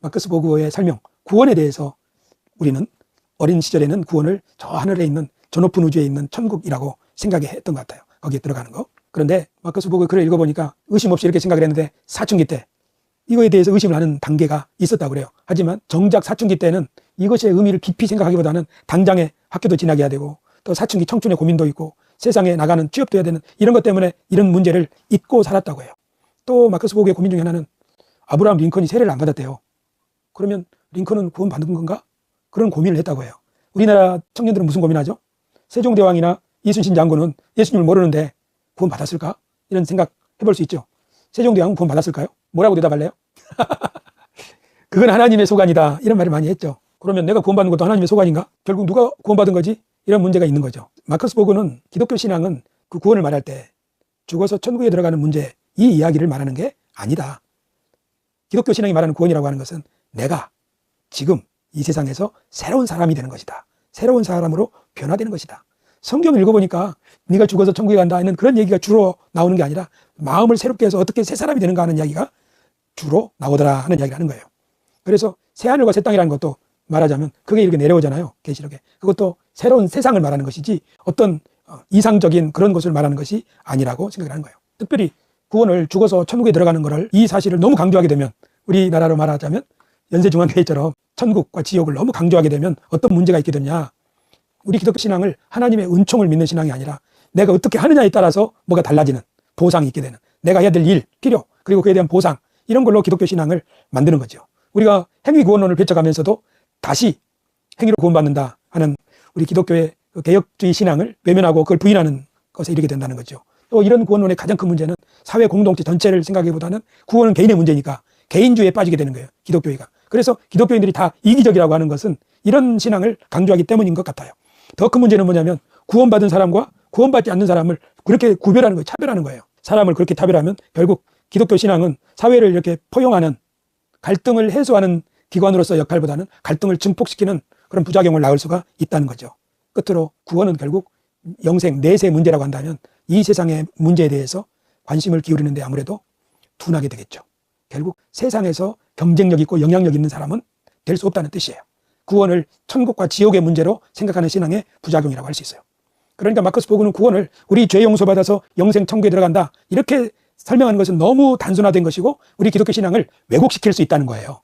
마커스 보그의 설명, 구원에 대해서 우리는 어린 시절에는 구원을 저 하늘에 있는 저 높은 우주에 있는 천국이라고 생각했던 것 같아요. 거기에 들어가는 거. 그런데 마커스 보그 글을 읽어보니까 의심 없이 이렇게 생각을 했는데 사춘기 때 이거에 대해서 의심을 하는 단계가 있었다고 그래요. 하지만 정작 사춘기 때는 이것의 의미를 깊이 생각하기보다는 당장에 학교도 지나게 되고 또 사춘기 청춘의 고민도 있고 세상에 나가는 취업도 해야 되는 이런 것 때문에 이런 문제를 잊고 살았다고 해요. 또 마커스 보그의 고민 중에 하나는 아브라함 링컨이 세례를 안 받았대요. 그러면 링컨은 구원 받은 건가? 그런 고민을 했다고 해요. 우리나라 청년들은 무슨 고민하죠? 세종대왕이나 이순신 장군은 예수님을 모르는데 구원 받았을까? 이런 생각 해볼 수 있죠. 세종대왕은 구원 받았을까요? 뭐라고 대답할래요? 그건 하나님의 소관이다. 이런 말을 많이 했죠. 그러면 내가 구원받는 것도 하나님의 소관인가? 결국 누가 구원받은 거지? 이런 문제가 있는 거죠. 마커스 보그는 기독교 신앙은 그 구원을 말할 때 죽어서 천국에 들어가는 문제, 이 이야기를 말하는 게 아니다. 기독교 신앙이 말하는 구원이라고 하는 것은 내가 지금 이 세상에서 새로운 사람이 되는 것이다. 새로운 사람으로 변화되는 것이다. 성경을 읽어보니까 네가 죽어서 천국에 간다 하는 그런 얘기가 주로 나오는 게 아니라 마음을 새롭게 해서 어떻게 새 사람이 되는가 하는 이야기가 주로 나오더라 하는 이야기를 하는 거예요. 그래서 새 하늘과 새 땅이라는 것도 말하자면 그게 이렇게 내려오잖아요. 계시록에. 그것도 새로운 세상을 말하는 것이지 어떤 이상적인 그런 것을 말하는 것이 아니라고 생각을 하는 거예요. 특별히 구원을 죽어서 천국에 들어가는 것을 이 사실을 너무 강조하게 되면 우리나라로 말하자면 연세중앙교회처럼 천국과 지옥을 너무 강조하게 되면 어떤 문제가 있게 되냐. 우리 기독교 신앙을 하나님의 은총을 믿는 신앙이 아니라 내가 어떻게 하느냐에 따라서 뭐가 달라지는 보상이 있게 되는 내가 해야 될 일, 필요, 그리고 그에 대한 보상 이런 걸로 기독교 신앙을 만드는 거죠. 우리가 행위구원론을 배척하면서도 다시 행위로 구원받는다 하는 우리 기독교의 그 개혁주의 신앙을 외면하고 그걸 부인하는 것에 이르게 된다는 거죠. 또 이런 구원론의 가장 큰 문제는 사회 공동체 전체를 생각하기보다는 구원은 개인의 문제니까 개인주의에 빠지게 되는 거예요. 기독교회가. 그래서 기독교인들이 다 이기적이라고 하는 것은 이런 신앙을 강조하기 때문인 것 같아요. 더 큰 문제는 뭐냐면 구원받은 사람과 구원받지 않는 사람을 그렇게 구별하는 거예요. 차별하는 거예요. 사람을 그렇게 차별하면 결국 기독교 신앙은 사회를 이렇게 포용하는 갈등을 해소하는 기관으로서 역할보다는 갈등을 증폭시키는 그런 부작용을 낳을 수가 있다는 거죠. 끝으로 구원은 결국 영생, 내세 문제라고 한다면 이 세상의 문제에 대해서 관심을 기울이는데 아무래도 둔하게 되겠죠. 결국 세상에서 경쟁력 있고 영향력 있는 사람은 될 수 없다는 뜻이에요. 구원을 천국과 지옥의 문제로 생각하는 신앙의 부작용이라고 할 수 있어요. 그러니까 마커스 보그는 구원을 우리 죄 용서받아서 영생 천국에 들어간다 이렇게 설명하는 것은 너무 단순화된 것이고 우리 기독교 신앙을 왜곡시킬 수 있다는 거예요.